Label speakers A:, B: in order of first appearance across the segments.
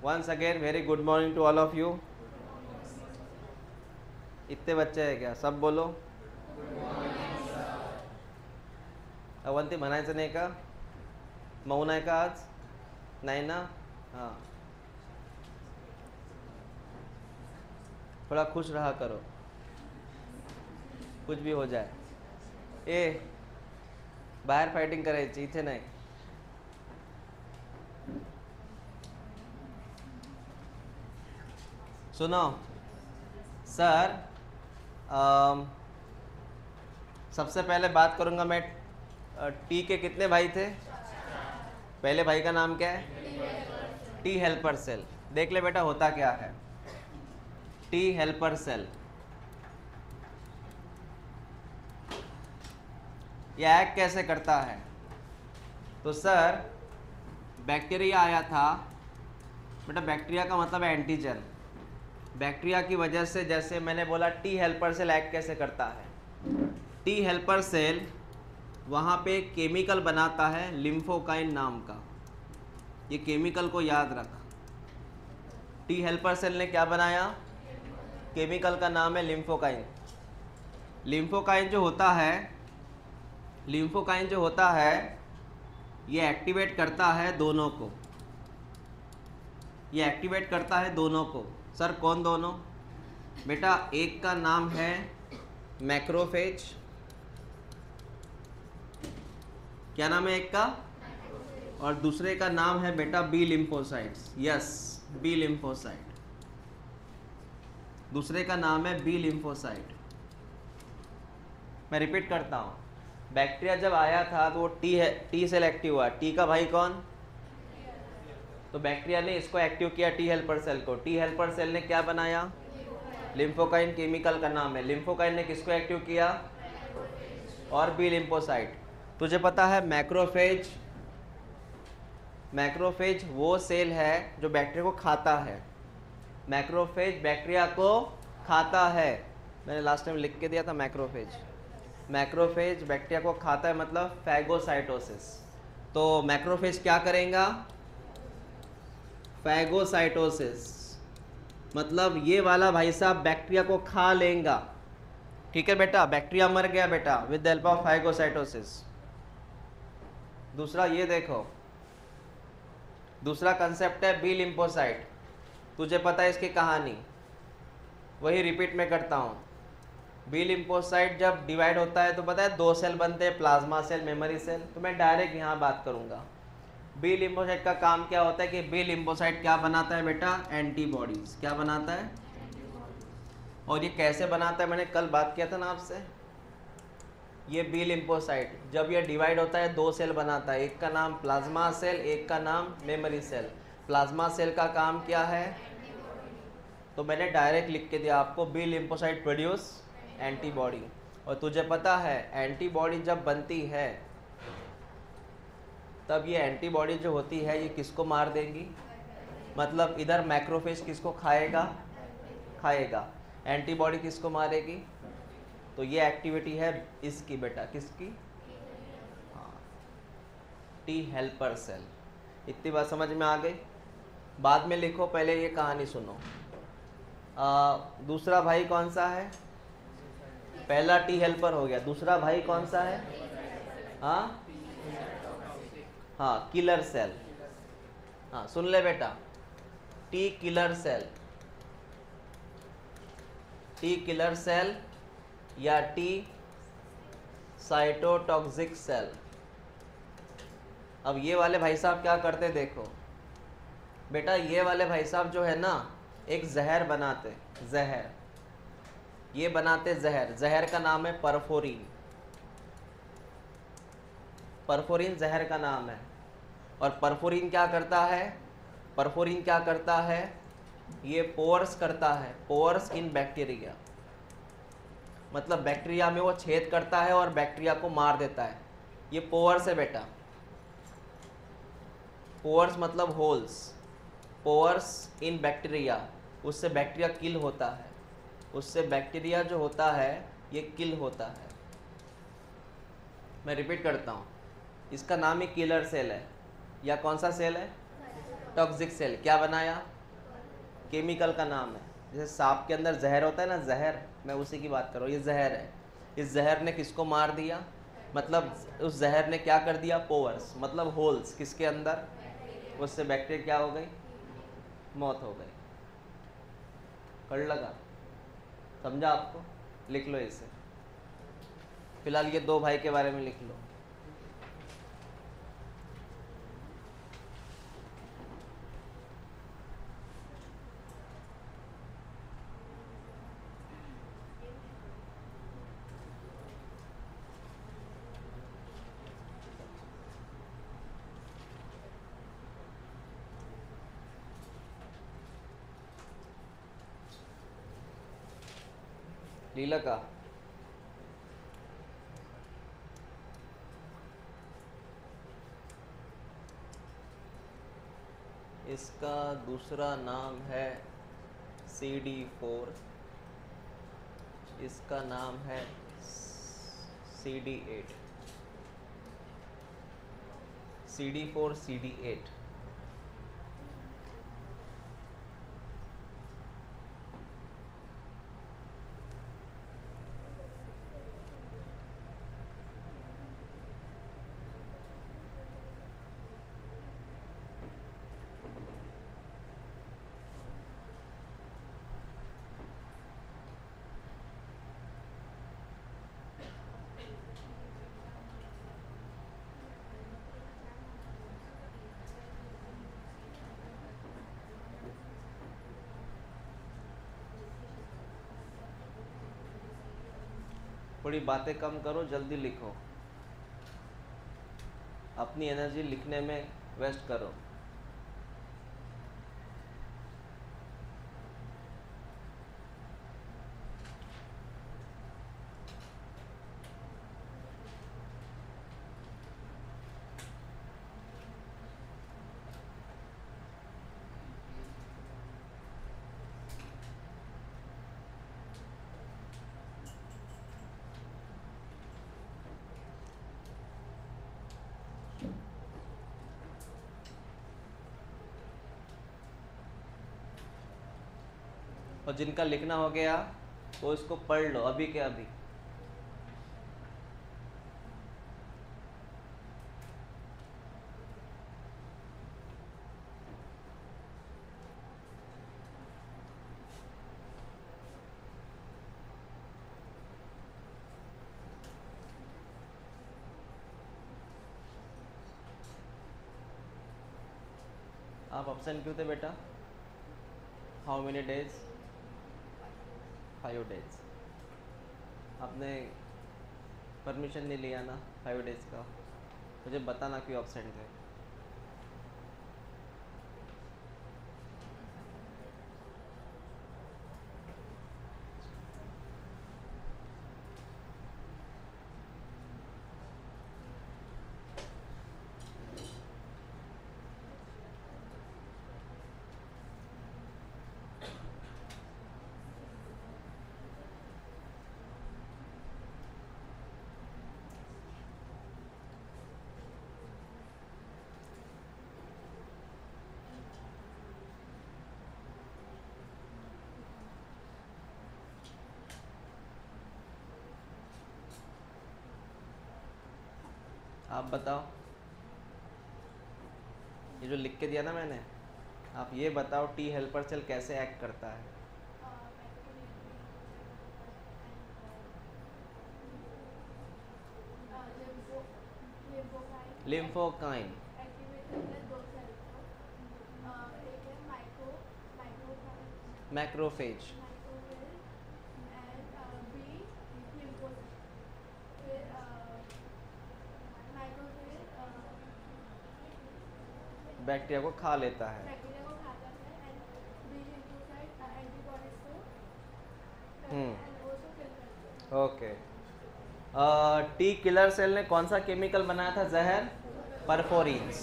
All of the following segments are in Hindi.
A: Once again very good morning to all of you. इतने बच्चे हैं क्या? सब बोलो। अवंती म्हणायचं नाही का? मौन आहे का आज? नाही ना? हाँ, थोड़ा खुश रहा करो, कुछ भी हो जाए। ए बाहेर फाइटिंग करायची, इथे नाही। सुनो सर, सबसे पहले बात करूंगा मैं। टी के कितने भाई थे? पहले भाई का नाम क्या है? T helper cell. देख ले बेटा होता क्या है। टी हेल्पर सेल यह एक्ट कैसे करता है? तो सर बैक्टीरिया आया था बेटा, बैक्टीरिया का मतलब है एंटीजन। बैक्टीरिया की वजह से, जैसे मैंने बोला, टी हेल्पर सेल एक्ट कैसे करता है। टी हेल्पर सेल वहाँ पे केमिकल बनाता है लिम्फोकाइन नाम का। ये केमिकल को याद रख। टी हेल्पर सेल ने क्या बनाया? केमिकल का नाम है लिम्फोकाइन। लिम्फोकाइन जो होता है ये एक्टिवेट करता है दोनों को। ये एक्टिवेट करता है दोनों को। सर कौन दोनों? बेटा एक का नाम है मैक्रोफेज। क्या नाम है एक का? और दूसरे का नाम है बेटा B lymphocytes. Yes, B lymphocyte. दूसरे का नाम है बी लिम्फोसाइट। मैं रिपीट करता हूँ, बैक्टीरिया जब आया था तो वो टी सेल एक्टिव हुआ। टी का भाई कौन? तो बैक्टीरिया ने इसको एक्टिव किया, टी हेल्पर सेल को। टी हेल्पर सेल ने क्या बनाया? लिम्फोकाइन केमिकल का नाम है। लिम्फोकाइन ने किसको एक्टिव किया? और बी लिम्फोसाइट। तुझे पता है मैक्रोफेज वो सेल है जो बैक्टीरिया को खाता है। मैक्रोफेज बैक्टीरिया को खाता है। मैंने लास्ट टाइम लिख के दिया था मैक्रोफेज बैक्टीरिया को खाता है, मतलब फैगोसाइटोसिस। तो मैक्रोफेज क्या करेगा? फैगोसाइटोसिस, मतलब ये वाला भाई साहब बैक्टीरिया को खा लेगा। ठीक है बेटा, बैक्टीरिया मर गया बेटा with the help of phagocytosis. दूसरा ये देखो, दूसरा कंसेप्ट है बी लिम्फोसाइट। तुझे पता है इसकी कहानी, वही रिपीट में करता हूँ। बी लिम्फोसाइट जब डिवाइड होता है तो पता है दो सेल बनते हैं, प्लाज्मा सेल, मेमोरी सेल। तो मैं डायरेक्ट यहाँ बात करूँगा। बी लिम्फोसाइट का काम क्या होता है कि बी लिम्फोसाइट क्या बनाता है बेटा? एंटीबॉडीज। क्या बनाता है? और ये कैसे बनाता है मैंने कल बात किया था ना आपसे। ये बी लिम्फोसाइट जब ये डिवाइड होता है दो सेल बनाता है, एक का नाम प्लाज्मा सेल, एक का नाम मेमोरी सेल। प्लाज्मा सेल का काम क्या है? तो मैंने डायरेक्ट लिख के दिया आपको, बी लिम्फोसाइट प्रोड्यूस एंटीबॉडी। और तुझे पता है एंटीबॉडी जब बनती है तब ये एंटीबॉडी जो होती है ये किसको मार देंगी? मतलब इधर मैक्रोफेज किसको खाएगा, एंटीबॉडी किसको मारेगी? तो ये एक्टिविटी है इसकी बेटा, किसकी? हाँ, टी हेल्पर सेल। इतनी बात समझ में आ गई? बाद में लिखो, पहले ये कहानी सुनो। दूसरा भाई कौन सा है? पहला टी हेल्पर हो गया, दूसरा भाई कौन सा है? हाँ, किलर सेल। हाँ सुन ले बेटा, टी किलर सेल या टी साइटोटॉक्सिक सेल। अब ये वाले भाई साहब क्या करते देखो बेटा, ये वाले भाई साहब जो है ना एक जहर बनाते, जहर का नाम है परफोरिन। जहर का नाम है। और परफोरिन क्या करता है? ये पोर्स करता है, पोर्स इन बैक्टीरिया। मतलब बैक्टीरिया में वो छेद करता है और बैक्टीरिया को मार देता है। ये पोर्स है बेटा। पोर्स मतलब होल्स, पोर्स इन बैक्टीरिया। उससे बैक्टीरिया किल होता है, उससे बैक्टीरिया जो होता है ये किल होता है। मैं रिपीट करता हूँ, इसका नाम ही किलर सेल है। या कौन सा सेल है? Toxic cell. क्या बनाया? केमिकल का नाम है। जैसे सांप के अंदर जहर होता है ना, जहर, मैं उसी की बात कर रहा हूँ। ये जहर है, इस जहर ने किसको मार दिया, मतलब उस जहर ने क्या कर दिया, पोवर्स मतलब होल्स, किसके अंदर, उससे बैक्टीरिया क्या हो गई, मौत हो गई। कर लगा, समझा आपको? लिख लो इसे। फिलहाल ये दो भाई के बारे में लिख लो। लीला का इसका दूसरा नाम है CD4, इसका नाम है CD8, CD4 CD8। थोड़ी बातें कम करो, जल्दी लिखो, अपनी एनर्जी लिखने में वेस्ट करो। और जिनका लिखना हो गया वो इसको पढ़ लो अभी के अभी। आप ऑप्शन क्यों थे बेटा? How many days? 5 डेज। आपने परमिशन नहीं लिया ना 5 डेज का, मुझे बताना क्यों एब्सेंट थे। आप बताओ, ये जो लिख के दिया ना मैंने, आप ये बताओ टी हेल्पर सेल कैसे एक्ट करता है? लिम्फोकाइन, मैक्रोफेज, बैक्टीरिया को खा लेता है। ओके। टी किलर सेल ने कौन सा केमिकल बनाया था, जहर, परफोरिन्स।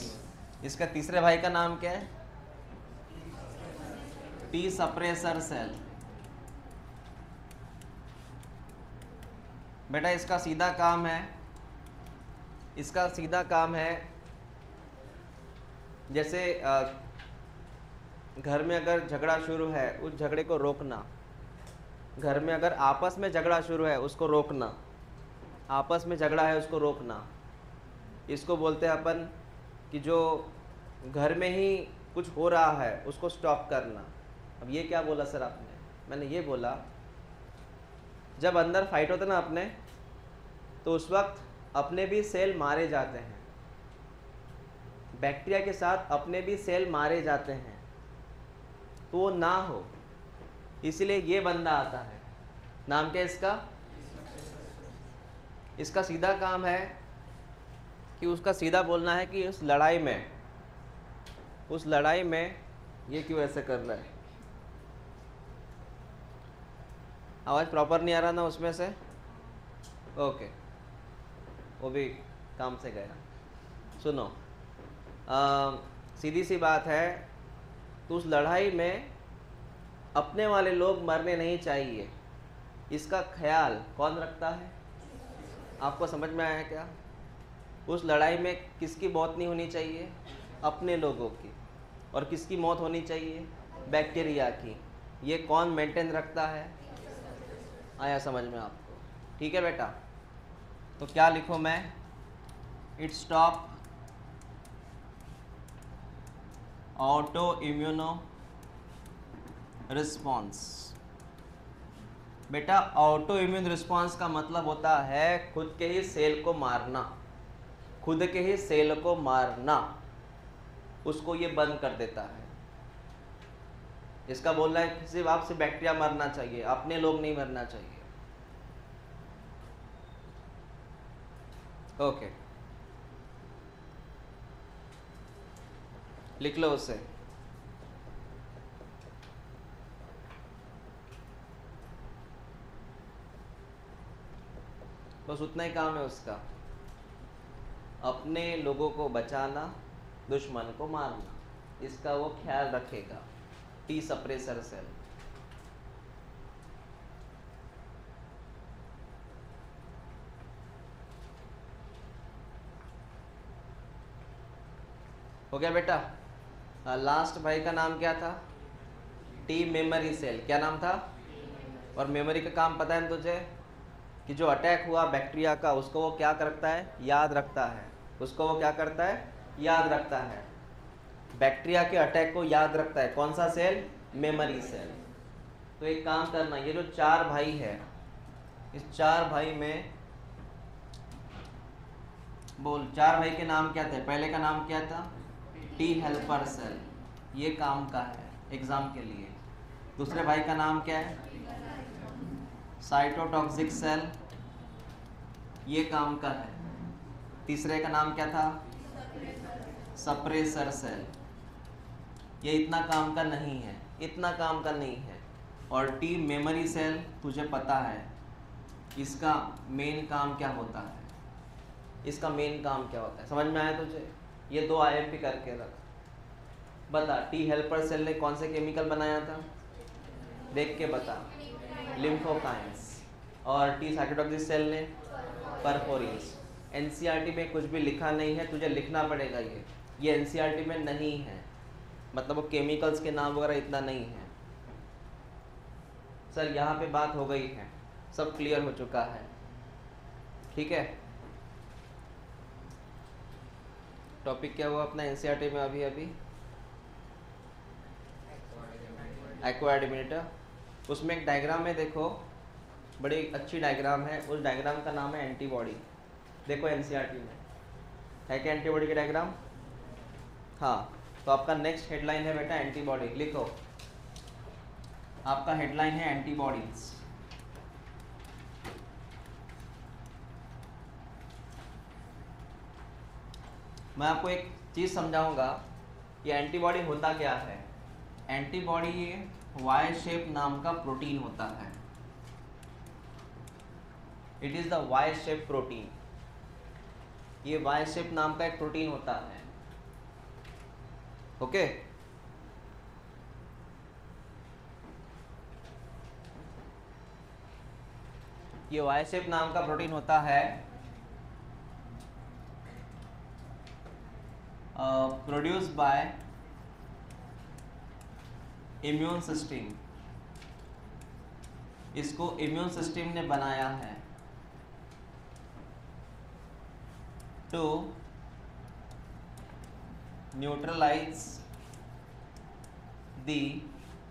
A: इसका तीसरे भाई का नाम क्या है? T suppressor cell. बेटा इसका सीधा काम है, इसका सीधा काम है, जैसे घर में अगर झगड़ा शुरू है उस झगड़े को रोकना। घर में अगर आपस में झगड़ा शुरू है उसको रोकना। आपस में झगड़ा है उसको रोकना। इसको बोलते हैं अपन कि जो घर में ही कुछ हो रहा है उसको स्टॉप करना। अब ये क्या बोला सर आपने? मैंने ये बोला जब अंदर फाइट होता है ना अपने, तो उस वक्त अपने भी सेल मारे जाते हैं, बैक्टीरिया के साथ अपने भी सेल मारे जाते हैं, तो वो ना हो इसलिए ये बंदा आता है। नाम क्या है इसका? इसका सीधा काम है कि उसका सीधा बोलना है कि उस लड़ाई में ये क्यों ऐसे कर रहा है? आवाज़ प्रॉपर नहीं आ रहा ना उसमें से? ओके, वो भी काम से गया। सुनो, सीधी सी बात है, तो उस लड़ाई में अपने वाले लोग मरने नहीं चाहिए, इसका ख्याल कौन रखता है? आपको समझ में आया क्या? उस लड़ाई में किसकी मौत नहीं होनी चाहिए? अपने लोगों की। और किसकी मौत होनी चाहिए? बैक्टीरिया की। ये कौन मेंटेन रखता है? आया समझ में आपको? ठीक है बेटा, तो क्या लिखूं मैं? It stop auto immuno response. बेटा ऑटो इम्यून रिस्पॉन्स का मतलब होता है खुद के ही सेल को मारना, खुद के ही सेल को मारना, उसको ये बंद कर देता है। इसका बोलना है कि सिर्फ आपसे बैक्टीरिया मरना चाहिए, अपने लोग नहीं मरना चाहिए। ओके, लिख लो उसे। बस उतना ही काम है उसका, अपने लोगों को बचाना, दुश्मन को मारना, इसका वो ख्याल रखेगा। T suppressor cell. हो गया बेटा? लास्ट भाई का नाम क्या था? T memory cell. क्या नाम था? और मेमोरी का काम पता है तुझे कि जो अटैक हुआ बैक्टीरिया का उसको वो क्या करता है? याद रखता है। उसको वो क्या करता है? याद रखता है। बैक्टीरिया के अटैक को याद रखता है कौन सा सेल? Memory cell. तो एक काम करना, ये जो 4 भाई है, इस 4 भाई में बोल, 4 भाई के नाम क्या थे? पहले का नाम क्या था? टी हेल्पर सेल, ये काम का है एग्जाम के लिए। दूसरे भाई का नाम क्या है? साइटोटॉक्सिक सेल, ये काम का है। तीसरे का नाम क्या था? सप्रेसर सेल, ये इतना काम का नहीं है, इतना काम का नहीं है। और टी मेमोरी सेल तुझे पता है इसका मेन काम क्या होता है? इसका मेन काम क्या होता है? समझ में आया तुझे? ये 2 IMP करके रख। बता, टी हेल्पर सेल ने कौन से केमिकल बनाया था? देख के बता। लिम्फोकाइंस। और टी साइटोटॉक्सिक सेल ने परफोरिन्स। NCERT में कुछ भी लिखा नहीं है, तुझे लिखना पड़ेगा। ये NCERT में नहीं है, मतलब वो केमिकल्स के नाम वगैरह इतना नहीं है। सर यहाँ पे बात हो गई है, सब क्लियर हो चुका है, ठीक है? टॉपिक क्या हुआ अपना NCERT में अभी? Acquired immunity. उसमें एक डायग्राम है, देखो बड़ी अच्छी डायग्राम है। उस डायग्राम का नाम है एंटीबॉडी। देखो NCERT में है क्या एंटीबॉडी की डायग्राम? हाँ, तो आपका नेक्स्ट हेडलाइन है बेटा एंटीबॉडी। लिखो, आपका हेडलाइन है एंटीबॉडीज। मैं आपको एक चीज़ समझाऊंगा, ये एंटीबॉडी होता क्या है। एंटीबॉडी ये वाई शेप नाम का प्रोटीन होता है। It is the Y shape protein. ये वाई शेप नाम का एक प्रोटीन होता है, ओके? ये वाई शेप नाम का प्रोटीन होता है, प्रोड्यूस बाय इम्यून सिस्टम, इसको इम्यून सिस्टम ने बनाया है to neutralise the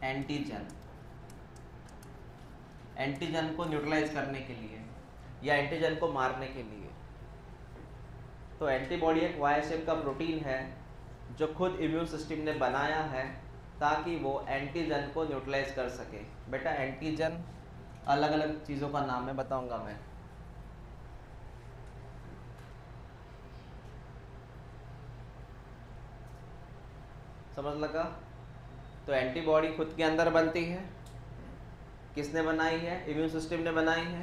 A: antigen, antigen को न्यूट्रलाइज करने के लिए या एंटीजन को मारने के लिए। तो एंटीबॉडी एक वाई शेप का प्रोटीन है जो खुद इम्यून सिस्टम ने बनाया है ताकि वो एंटीजन को न्यूट्रलाइज कर सके। बेटा एंटीजन अलग अलग चीज़ों का नाम है, बताऊंगा मैं। समझ लगा? तो एंटीबॉडी खुद के अंदर बनती है, किसने बनाई है? इम्यून सिस्टम ने बनाई है।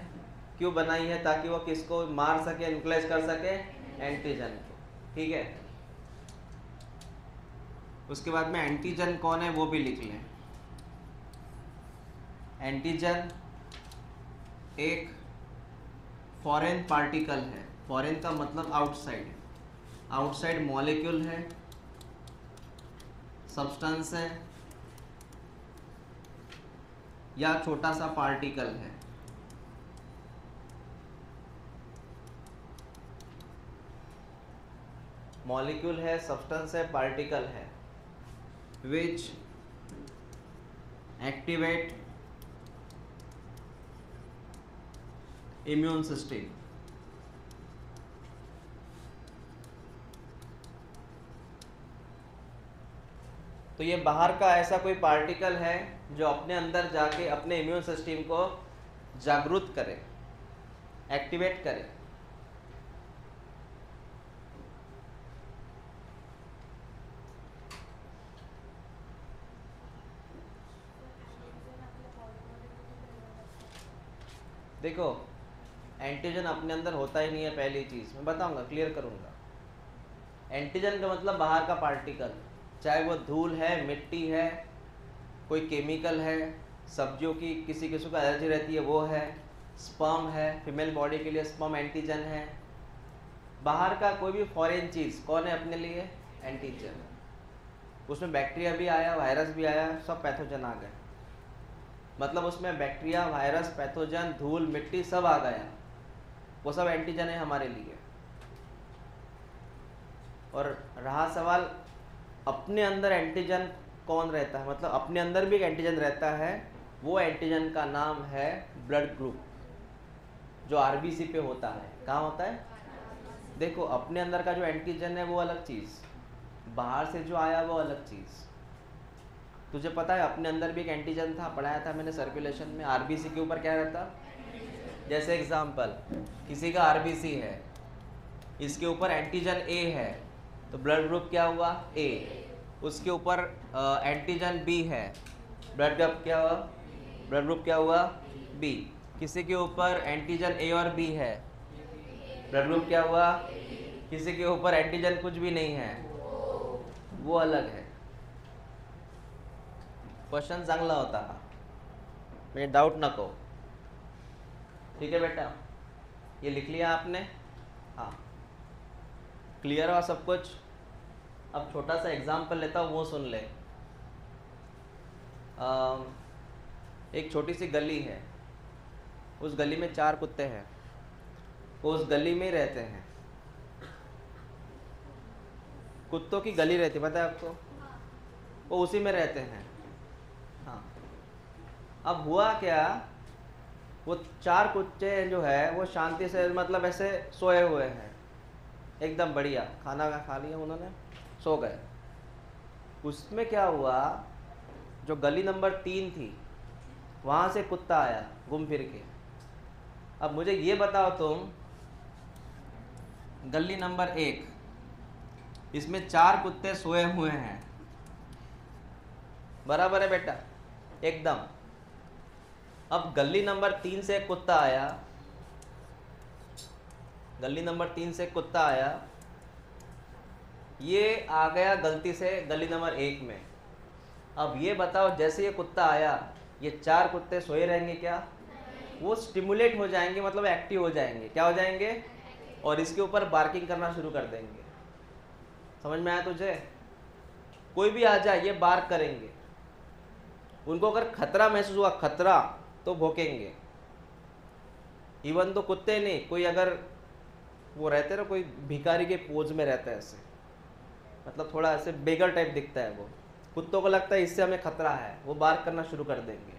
A: क्यों बनाई है? ताकि वो किसको मार सके, न्यूट्रलाइज कर सके, एंटीजन को। ठीक है, उसके बाद में एंटीजन कौन है वो भी लिख लें। एंटीजन एक फॉरेन पार्टिकल है, फॉरेन का मतलब आउटसाइड, आउटसाइड मॉलिक्यूल है, सब्सटेंस है या छोटा सा पार्टिकल है। मॉलिक्यूल है, सब्सटेंस है, पार्टिकल है, which activate immune system। तो ये बाहर का ऐसा कोई पार्टिकल है जो अपने अंदर जाके अपने इम्यून सिस्टम को जागरूक करे, एक्टिवेट करे। देखो एंटीजन अपने अंदर होता ही नहीं है, पहली चीज़ मैं बताऊंगा, क्लियर करूंगा। एंटीजन का मतलब बाहर का पार्टिकल, चाहे वो धूल है, मिट्टी है, कोई केमिकल है, सब्जियों की किसी किसी को एलर्जी रहती है वो है, स्पर्म है, फीमेल बॉडी के लिए स्पर्म एंटीजन है। बाहर का कोई भी फॉरेन चीज़ कौन है अपने लिए? एंटीजन। उसमें बैक्टीरिया भी आया, वायरस भी आया, सब पैथोजन आ गए। मतलब उसमें बैक्टीरिया, वायरस, पैथोजन, धूल, मिट्टी सब आ गया, वो सब एंटीजन है हमारे लिए। और रहा सवाल अपने अंदर एंटीजन कौन रहता है, मतलब अपने अंदर भी एक एंटीजन रहता है, वो एंटीजन का नाम है ब्लड ग्रुप, जो आरबीसी पे होता है। कहाँ होता है? देखो अपने अंदर का जो एंटीजन है वो अलग चीज़, बाहर से जो आया वो अलग चीज़। तुझे पता है अपने अंदर भी एक एंटीजन था, पढ़ाया था मैंने सर्कुलेशन में। आरबीसी के ऊपर क्या रहता? जैसे एग्जांपल किसी का आरबीसी है, इसके ऊपर एंटीजन ए है तो ब्लड ग्रुप क्या हुआ? ए। उसके ऊपर एंटीजन बी है, ब्लड ग्रुप क्या हुआ? ब्लड ग्रुप क्या हुआ? बी। किसी के ऊपर एंटीजन ए और बी है, ब्लड ग्रुप क्या हुआ? किसी के ऊपर एंटीजन कुछ भी नहीं है, वो अलग है। क्वेश्चन चांगला होता, मेरे डाउट नको। ठीक है बेटा, ये लिख लिया आपने? हाँ, क्लियर हुआ सब कुछ? अब छोटा सा एग्जाम्पल लेता हूँ, वो सुन ले। एक छोटी सी गली है, उस गली में 4 कुत्ते हैं, वो उस गली में रहते हैं। कुत्तों की गली रहती है, पता है आपको? वो उसी में रहते हैं। हाँ, अब हुआ क्या, वो 4 कुत्ते जो है वो शांति से, मतलब ऐसे सोए हुए हैं, एकदम बढ़िया, खाना खा लिया उन्होंने, सो गए। उसमें क्या हुआ, जो गली नंबर 3 थी वहाँ से कुत्ता आया घूम फिर के। अब मुझे ये बताओ तुम, गली नंबर 1 इसमें 4 कुत्ते सोए हुए हैं, बराबर है बेटा? एकदम। अब गली नंबर 3 से कुत्ता आया, गली नंबर 3 से कुत्ता आया, ये आ गया गलती से गली नंबर 1 में। अब ये बताओ, जैसे ये कुत्ता आया, ये 4 कुत्ते सोए रहेंगे क्या? वो स्टिमुलेट हो जाएंगे, मतलब एक्टिव हो जाएंगे। क्या हो जाएंगे? और इसके ऊपर बार्किंग करना शुरू कर देंगे। समझ में आया तुझे? कोई भी आ जाए ये बार्क करेंगे। उनको अगर खतरा महसूस हुआ, खतरा, तो भौंकेंगे। इवन तो कुत्ते नहीं, कोई अगर वो रहते ना, कोई भिखारी के पोज में रहता है ऐसे, मतलब थोड़ा ऐसे बेगर टाइप दिखता है वो, कुत्तों को लगता है इससे हमें खतरा है, वो बार्क करना शुरू कर देंगे।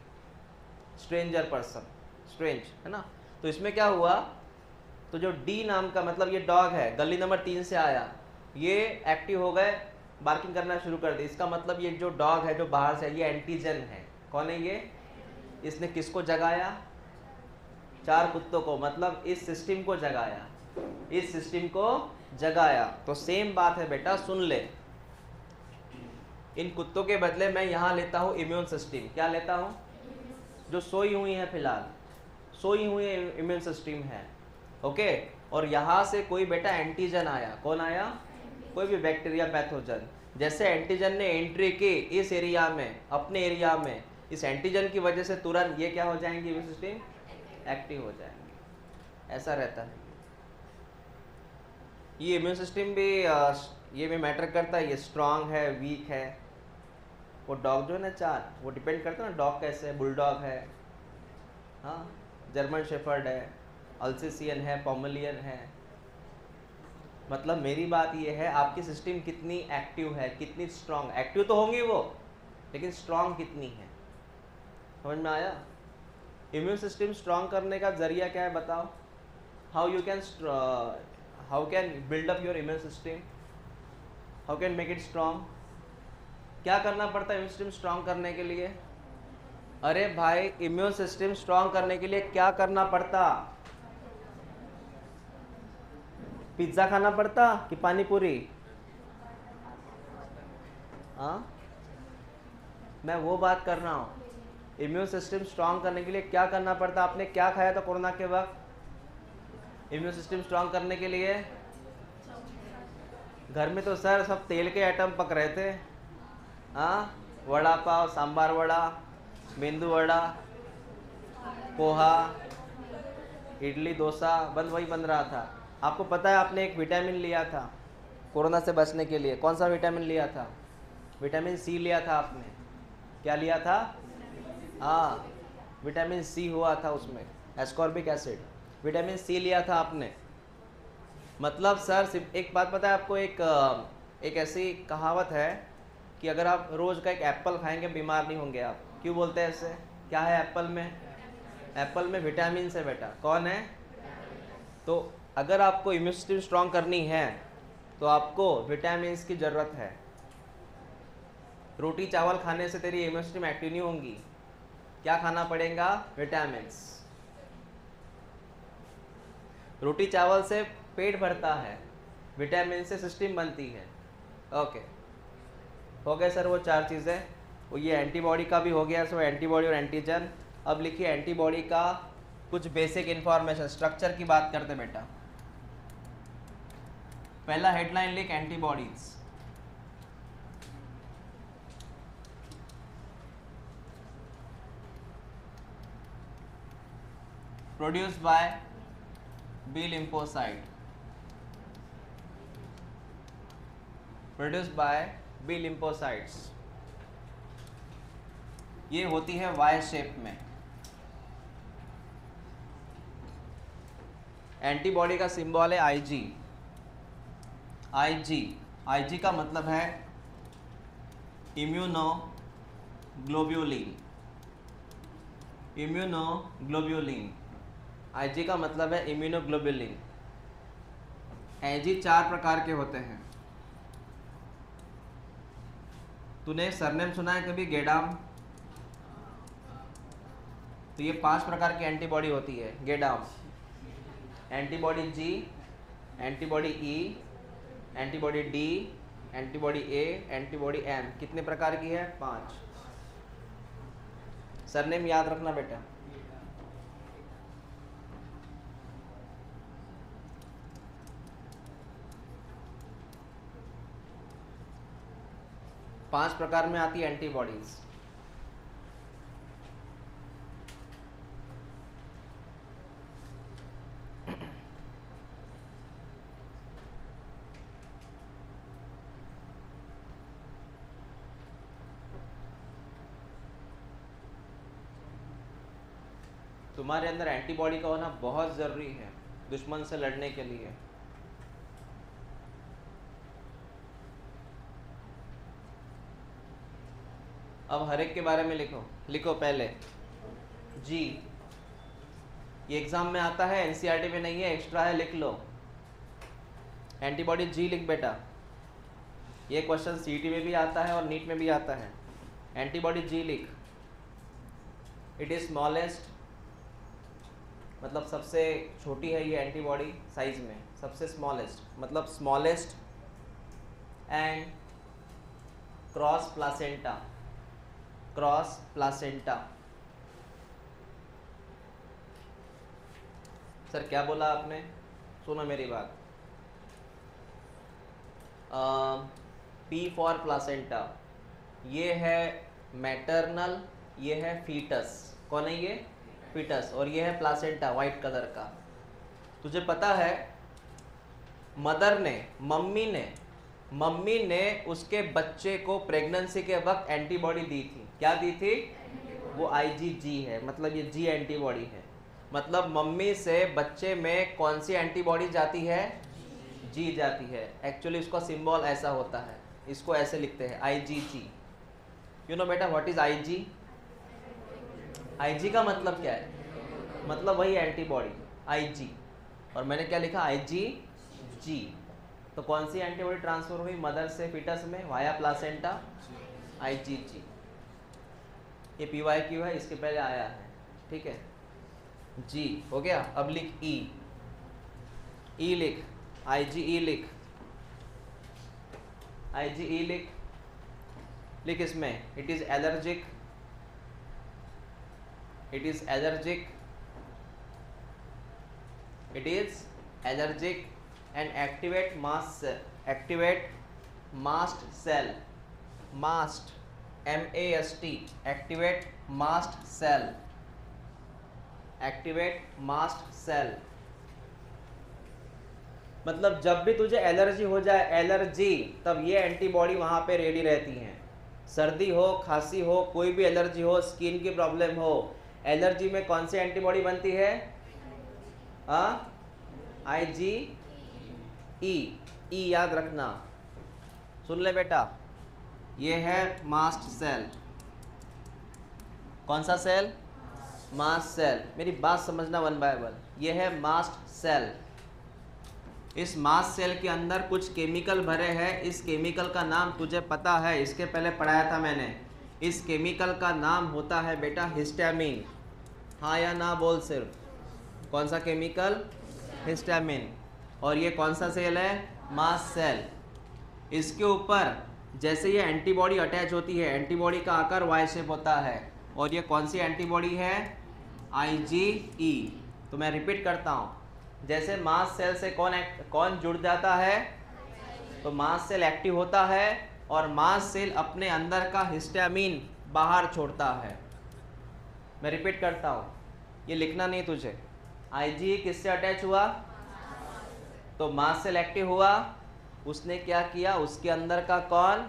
A: स्ट्रेंजर पर्सन, स्ट्रेंज है ना। तो इसमें क्या हुआ, तो जो डी नाम का, मतलब ये डॉग है, गली नंबर 3 से आया, ये एक्टिव हो गए, बार्किंग करना शुरू कर दी। इसका मतलब ये जो डॉग है जो बाहर से, ये एंटीजन है। कौन है ये? इसने किसको जगाया? 4 कुत्तों को, मतलब इस सिस्टम को जगाया, इस सिस्टम को जगाया। तो सेम बात है बेटा, सुन ले। इन कुत्तों के बदले मैं यहाँ लेता हूँ इम्यून सिस्टम। क्या लेता हूँ? जो सोई हुई है, फिलहाल सोई हुई इम्यून सिस्टम है, ओके। और यहाँ से कोई बेटा एंटीजन आया। कौन आया? कोई भी बैक्टीरिया, पैथोजन। जैसे एंटीजन ने एंट्री की इस एरिया में, अपने एरिया में, इस एंटीजन की वजह से तुरंत ये क्या हो जाएंगे, इम्यून सिस्टम एक्टिव हो जाएंगे। ऐसा रहता है। ये इम्यून सिस्टम भी ये भी मैटर करता है, ये स्ट्रांग है, वीक है। वो डॉग जो है ना 4, वो डिपेंड करता है ना डॉग कैसे है। बुलडॉग है, हाँ, जर्मन शेफर्ड है, अल्सेसियन है, पोमेलियन है। मतलब मेरी बात ये है, आपकी सिस्टम कितनी एक्टिव है, कितनी स्ट्रांग। एक्टिव तो होंगी वो, लेकिन स्ट्रांग कितनी है, समझ में आया? इम्यून सिस्टम स्ट्रांग करने का जरिया क्या है बताओ? How can build up your immune system, how can make it strong? क्या करना पड़ता है इम्यून सिस्टम स्ट्रांग करने के लिए? अरे भाई, इम्यून सिस्टम स्ट्रांग करने के लिए क्या करना पड़ता? पिज्ज़ा खाना पड़ता कि पानी पूरी? हाँ, मैं वो बात कर रहा हूँ। इम्यून सिस्टम स्ट्रांग करने के लिए क्या करना पड़ता? आपने क्या खाया था कोरोना के वक्त इम्यून सिस्टम स्ट्रांग करने के लिए? घर में तो सर सब तेल के आइटम पक रहे थे। हाँ, वड़ा पाव, सांबार वड़ा, मेंदू वड़ा, पोहा, इडली, डोसा, बंद वही बन रहा था। आपको पता है आपने एक विटामिन लिया था कोरोना से बचने के लिए। कौन सा विटामिन लिया था? विटामिन सी लिया था आपने। क्या लिया था? हाँ, विटामिन सी हुआ था उसमें, एस्कॉर्बिक एसिड, विटामिन सी लिया था आपने। मतलब सर सिर्फ एक बात पता है आपको, एक ऐसी कहावत है कि अगर आप रोज़ का एक एप्पल खाएंगे बीमार नहीं होंगे आप। क्यों बोलते हैं ऐसे? क्या है एप्पल में? एप्पल में विटामिन से बेटा। कौन है? तो अगर आपको इम्यून सिस्टम स्ट्रांग करनी है तो आपको विटामिन की ज़रूरत है। रोटी चावल खाने से तेरी इम्यून सिस्टम एक्टिव नहीं होंगी। क्या खाना पड़ेगा? विटामिन्स। रोटी चावल से पेट भरता है, विटामिन से सिस्टम बनती है। ओके, हो गए सर वो 4 चीज़ें। वो ये एंटीबॉडी का भी हो गया, सो एंटीबॉडी और एंटीजन। अब लिखिए एंटीबॉडी का कुछ बेसिक इंफॉर्मेशन, स्ट्रक्चर की बात करते बेटा। पहला हेडलाइन लिख, antibodies. Produced by B lymphocyte, produced by B lymphocytes. ये होती है वाई शेप में। एंटीबॉडी का सिंबल है आईजी। आईजी, आईजी का मतलब है इम्यूनोग्लोब्यूलिन। इम्यूनोग्लोब्यूलिन, आईजी का मतलब है इम्यूनोग्लोब्यूलिन। आईजी 4 प्रकार के होते हैं। तूने सरनेम सुना है कभी, गेडाम? तो ये 5 प्रकार की एंटीबॉडी होती है। गेडाम, एंटीबॉडी जी, एंटीबॉडी ई, एंटीबॉडी डी, एंटीबॉडी ए, एंटीबॉडी एम। कितने प्रकार की है? 5। सरनेम याद रखना बेटा। पांच प्रकार में आती है एंटीबॉडीज। तुम्हारे अंदर एंटीबॉडी का होना बहुत ज़रूरी है दुश्मन से लड़ने के लिए। अब हर एक के बारे में लिखो। लिखो पहले जी, ये एग्जाम में आता है, एनसीईआरटी में नहीं है, एक्स्ट्रा है, लिख लो। एंटीबॉडी जी लिख बेटा, ये क्वेश्चन सीईटी में भी आता है और नीट में भी आता है। एंटीबॉडी जी लिख। इट इज स्मॉलेस्ट, मतलब सबसे छोटी है ये एंटीबॉडी साइज में, सबसे स्मॉलेस्ट मतलब smallest and cross placenta, cross placenta. Sir क्या बोला आपने? सुनो मेरी बात। पी फॉर प्लासेंटा, ये है मैटरनल, ये है फीटस। कौन है ये? फीटस। और ये है प्लासेंटा वाइट कलर का। तुझे पता है मदर ने, मम्मी ने उसके बच्चे को प्रेगनेंसी के वक्त एंटीबॉडी दी थी। क्या दी थी? वो आईजीजी है, मतलब ये जी एंटीबॉडी है। मतलब मम्मी से बच्चे में कौन सी एंटीबॉडी जाती है? जी जाती है। एक्चुअली इसका सिंबल ऐसा होता है, इसको ऐसे लिखते हैं आईजीजी। यू नो बेटा व्हाट इज आईजी? आईजी का मतलब क्या है? मतलब वही एंटीबॉडी आईजी। और मैंने क्या लिखा? आईजीजी। तो कौन सी एंटीबॉडी ट्रांसफर हुई मदर से फीटस में वाया प्लासेंटा? आईजीजी। ये पीवाईक्यू है, इसके पहले आया है, ठीक है। जी हो गया। अब लिख ई लिख, आईजीई लिख, आईजीई लिख इसमें। It is allergic, it is allergic, it is allergic and activate mast, activate mast cell, mast MAST, activate mast cell, activate mast cell. मतलब जब भी तुझे एलर्जी हो जाए, एलर्जी, तब ये एंटीबॉडी वहां पे रेडी रहती हैं। सर्दी हो, खांसी हो, कोई भी एलर्जी हो, स्किन की प्रॉब्लम हो, एलर्जी में कौन सी एंटीबॉडी बनती है? IgE, ई याद रखना। सुन ले बेटा, ये है मास्ट सेल। कौन सा सेल? Mast cell. मेरी बात समझना वन बाय वन। ये है मास्ट सेल। इस मास्ट सेल के अंदर कुछ केमिकल भरे हैं। इस केमिकल का नाम तुझे पता है, इसके पहले पढ़ाया था मैंने। इस केमिकल का नाम होता है बेटा हिस्टामिन। हाँ या ना बोल सिर्फ। कौन सा केमिकल? हिस्टामिन। और ये कौन सा सेल है? Mast cell. इसके ऊपर जैसे ये एंटीबॉडी अटैच होती है, एंटीबॉडी का आकार वाई शेप होता है। और ये कौन सी एंटीबॉडी है? IgE। तो मैं रिपीट करता हूँ, जैसे मास्ट सेल से कौन जुड़ जाता है? तो मास्ट सेल एक्टिव होता है और मास्ट सेल अपने अंदर का हिस्टामिन बाहर छोड़ता है। मैं रिपीट करता हूँ, ये लिखना नहीं तुझे। IgE किससे अटैच हुआ? तो मास्ट सेल एक्टिव हुआ, उसने क्या किया? उसके अंदर का कौन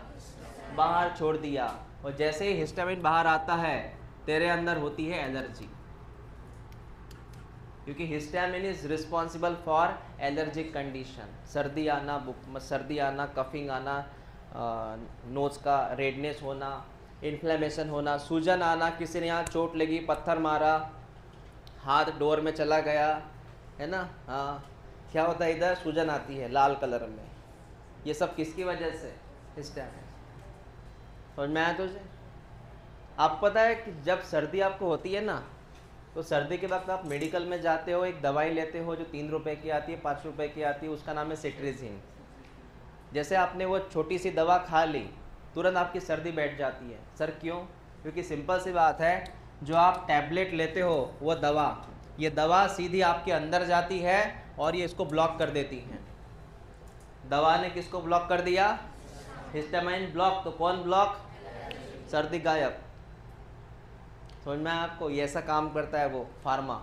A: बाहर छोड़ दिया। और जैसे ही हिस्टामिन बाहर आता है, तेरे अंदर होती है एलर्जी, क्योंकि histamine is responsible for allergic condition. सर्दी आना, कफिंग आना, नोज का रेडनेस होना, इन्फ्लेमेशन होना, सूजन आना, किसी ने यहाँ चोट लगी, पत्थर मारा, हाथ डोर में चला गया, है ना? हाँ, क्या होता है? इधर सूजन आती है लाल कलर में। ये सब किसकी वजह से? हिस्टामिन। समझ में आया तुझे? आप पता है कि जब सर्दी आपको होती है ना, तो सर्दी के वक्त आप मेडिकल में जाते हो, एक दवाई लेते हो जो 3 रुपए की आती है, 5 रुपए की आती है, उसका नाम है सिट्रीजिन। जैसे आपने वो छोटी सी दवा खा ली, तुरंत आपकी सर्दी बैठ जाती है। सर क्यों? क्योंकि सिंपल सी बात है, जो आप टैबलेट लेते हो वो दवा, ये दवा सीधी आपके अंदर जाती है और ये इसको ब्लॉक कर देती है। दवा ने किसको ब्लॉक कर दिया? Histamine block. तो कौन ब्लॉक? सर्दी गायब। समझ में आया आपको? ये ऐसा काम करता है वो फार्मा,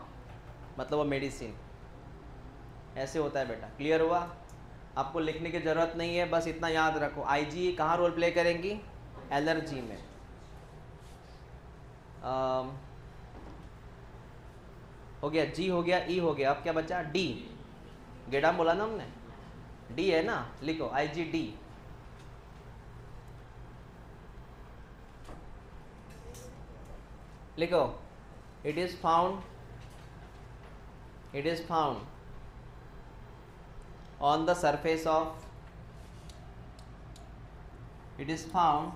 A: मतलब वो मेडिसिन। ऐसे होता है बेटा। क्लियर हुआ? आपको लिखने की ज़रूरत नहीं है, बस इतना याद रखो। IgE कहाँ रोल प्ले करेंगी? एलर्जी में। हो गया, जी हो गया, ई हो गया, अब क्या बचा, डी। गेडाम बोला ना हमने, डी है ना, लिखो IgD। लिखो it is found on the surface of it is found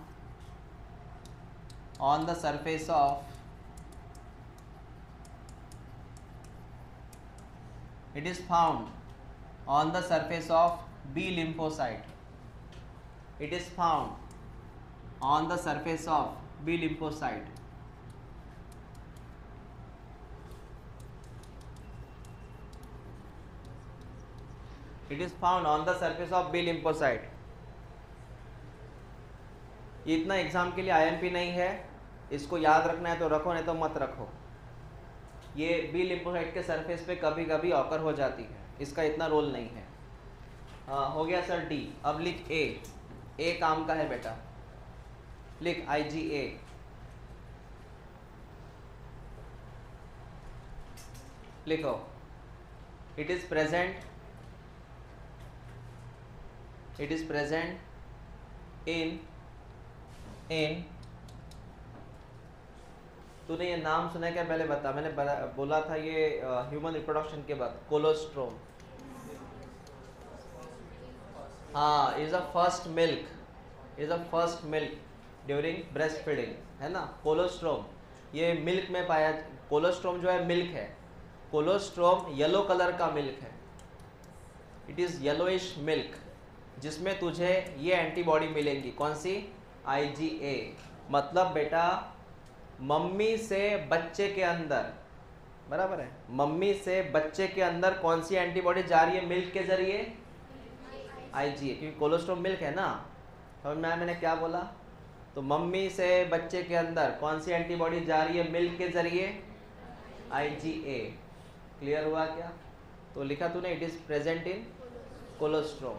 A: on the surface of it is found on the surface of B lymphocyte. It is found on the surface of B lymphocyte. It is found on the surface of B lymphocyte. ये इतना एग्जाम के लिए IMP नहीं है, इसको याद रखना है तो रखो, नहीं तो मत रखो। ये बी लिम्फोसाइट के सरफेस पे कभी कभी ऑकर हो जाती है, इसका इतना रोल नहीं है। हो गया सर डी। अब लिख ए काम का है बेटा, लिख IgA। लिखो इट इज प्रेजेंट इन तूने ये नाम सुना है क्या, पहले बता। मैंने बोला था ये ह्यूमन रिप्रोडक्शन के बाद, कोलोस्ट्रोम। हाँ, is a first milk during breast feeding, है ना। कोलोस्ट्रोम ये मिल्क में पाया, कोलोस्ट्रोम जो है मिल्क है, कोलोस्ट्रोम येलो कलर का मिल्क है, इट इज येलोइश मिल्क, जिसमें तुझे ये एंटीबॉडी मिलेंगी। कौन सी, IgA। मतलब बेटा मम्मी से बच्चे के अंदर, बराबर है, मम्मी से बच्चे के अंदर कौन सी एंटीबॉडी जा रही है मिल्क के जरिए, IgA, क्योंकि कोलोस्ट्रोम मिल्क है ना। समझ में आया मैंने क्या बोला। तो मम्मी से बच्चे के अंदर कौन सी एंटीबॉडी जा रही है मिल्क के जरिए, IgA। क्लियर हुआ क्या। तो लिखा तूने इट इज प्रेजेंट इन कोलोस्ट्रोम,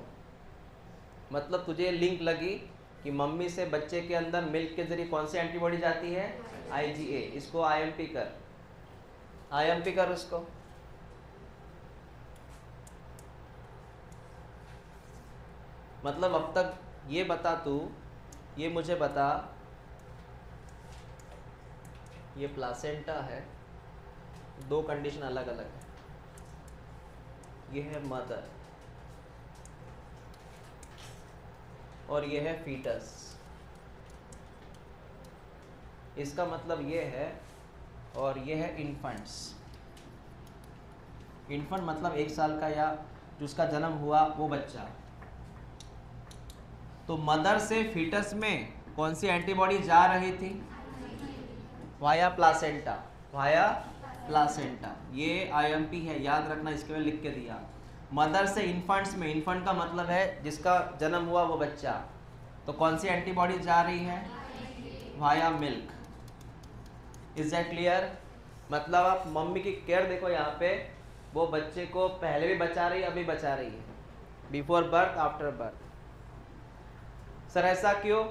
A: मतलब तुझे लिंक लगी कि मम्मी से बच्चे के अंदर मिल्क के जरिए कौन सी एंटीबॉडी जाती है, IgA। इसको IMP कर उसको। मतलब अब तक ये बता तू, ये मुझे बता, ये प्लासेंटा है, दो कंडीशन अलग अलग है, ये है मदर और ये है फीटस। इसका मतलब ये है, और ये है इन्फेंट्स। इन्फेंट मतलब 1 साल का या जिसका जन्म हुआ वो बच्चा। तो मदर से फीटस में कौन सी एंटीबॉडी जा रही थी, वाया प्लासेंटा, ये IMP है, याद रखना, इसके में लिख के दिया। मदर से इन्फेंट्स में, इन्फेंट का मतलब है जिसका जन्म हुआ वो बच्चा, तो कौन सी एंटीबॉडी जा रही है, via milk. Is that clear. मतलब आप मम्मी की केयर देखो, यहाँ पे वो बच्चे को पहले भी बचा रही है, अभी बचा रही है, before birth, after birth. Sir ऐसा क्यों,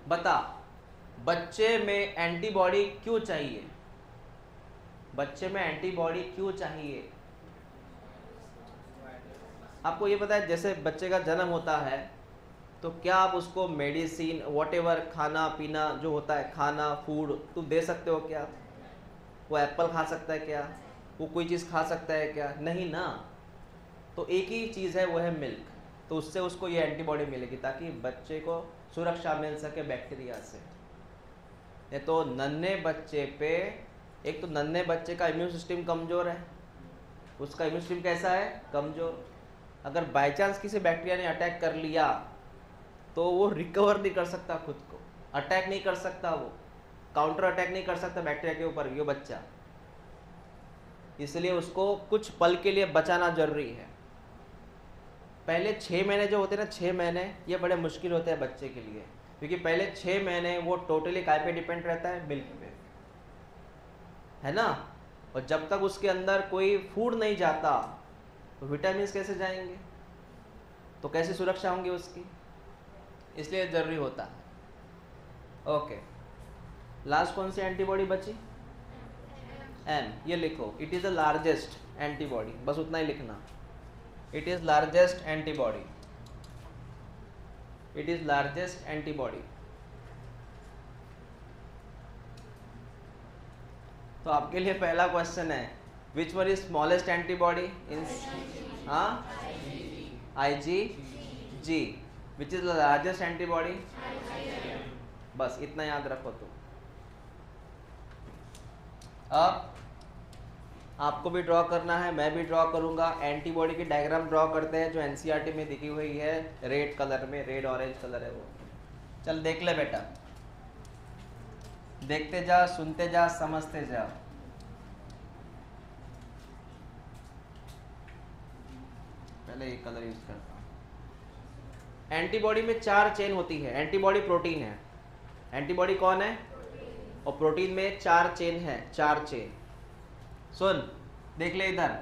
A: बता। बच्चे में एंटीबॉडी क्यों चाहिए, बच्चे में एंटीबॉडी क्यों चाहिए। आपको ये पता है, जैसे बच्चे का जन्म होता है तो क्या आप उसको मेडिसिन व्हाटएवर, खाना पीना जो होता है, खाना फूड तुम दे सकते हो क्या। वो एप्पल खा सकता है क्या, वो कोई चीज़ खा सकता है क्या, नहीं ना। तो एक ही चीज़ है, वो है मिल्क। तो उससे उसको ये एंटीबॉडी मिलेगी ताकि बच्चे को सुरक्षा मिल सके बैक्टीरिया से। ये तो नन्हे बच्चे पे, एक तो नन्हे बच्चे का इम्यून सिस्टम कमज़ोर है, उसका इम्यून सिस्टम कैसा है, कमज़ोर। अगर बाई चांस किसी बैक्टीरिया ने अटैक कर लिया तो वो रिकवर नहीं कर सकता, खुद को अटैक नहीं कर सकता, वो काउंटर अटैक नहीं कर सकता बैक्टीरिया के ऊपर ये बच्चा। इसलिए उसको कुछ पल के लिए बचाना जरूरी है। पहले 6 महीने जो होते हैं ना, 6 महीने ये बड़े मुश्किल होते हैं बच्चे के लिए, क्योंकि पहले 6 महीने वो टोटली काय पे डिपेंड रहता है, मिल्क पे, है ना। और जब तक उसके अंदर कोई फूड नहीं जाता तो विटामिन कैसे जाएंगे, तो कैसे सुरक्षा होंगी उसकी, इसलिए ज़रूरी होता है। ओके, लास्ट कौन सी एंटीबॉडी बची, एम, ये लिखो, it is the largest antibody, बस उतना ही लिखना, it is largest antibody, it is largest antibody. तो आपके लिए पहला क्वेश्चन है, which one is smallest antibody in, हाँ, IgG, which is the largest antibody, बस इतना याद रखो तुम। अब आपको भी ड्रॉ करना है, मैं भी ड्रॉ करूंगा। एंटीबॉडी की डायग्राम ड्रॉ करते हैं जो एनसीईआरटी में दिखी हुई है, रेड कलर में, रेड ऑरेंज कलर है वो। चल देख ले बेटा, देखते जा, सुनते जा, समझते जा। पहले एक कलर यूज करता हूं। एंटीबॉडी में 4 चेन होती है, एंटीबॉडी प्रोटीन है, एंटीबॉडी कौन है, और प्रोटीन में 4 चेन है, 4 चेन। सुन, देख ले इधर,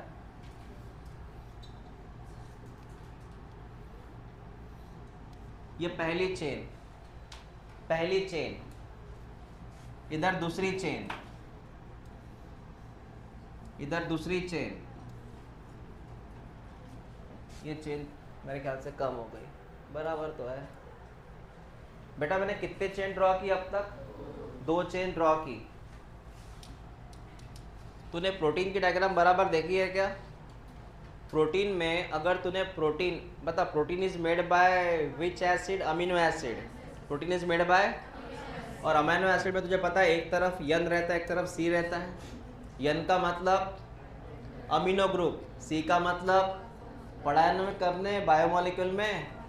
A: ये पहली चेन, पहली चेन, इधर दूसरी चेन, इधर दूसरी चेन, ये चेन मेरे ख्याल से कम हो गई, बराबर तो है बेटा। मैंने कितने चेन ड्रॉ की अब तक, 2 चेन ड्रॉ की। तूने प्रोटीन की डायग्राम बराबर देखी है क्या? प्रोटीन में अगर तूने प्रोटीन बता, protein is made by which acid, amino acid, protein is made by, और अमीनो एसिड में तुझे पता है एक तरफ यन रहता है, एक तरफ सी रहता है। यन का मतलब अमीनो ग्रुप, सी का मतलब पढ़ाया ना करने बायोमोलिक्यूल में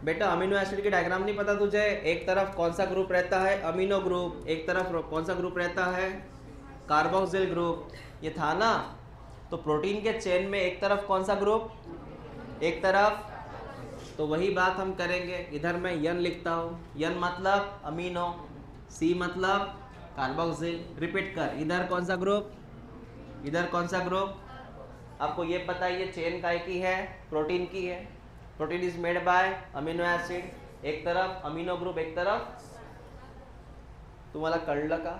A: बेटा, अमीनो एसिड की डायग्राम नहीं पता तुझे, एक तरफ कौन सा ग्रुप रहता है, अमीनो ग्रुप, एक तरफ कौन सा ग्रुप रहता है, कार्बोक्सिल ग्रुप, ये था ना। तो प्रोटीन के चेन में एक तरफ कौन सा ग्रुप, एक तरफ, तो वही बात हम करेंगे। इधर मैं यन लिखता हूँ, यन मतलब अमीनो, सी मतलब कार्बोक्सिल। रिपीट कर, इधर कौन सा ग्रुप, इधर कौन सा ग्रुप। आपको ये पता है ये चेन काय की है, प्रोटीन की है। Protein is made by amino acid, एक तरफ अमीनो ग्रुप, एक तरफ, तुम्हाला कळलं का?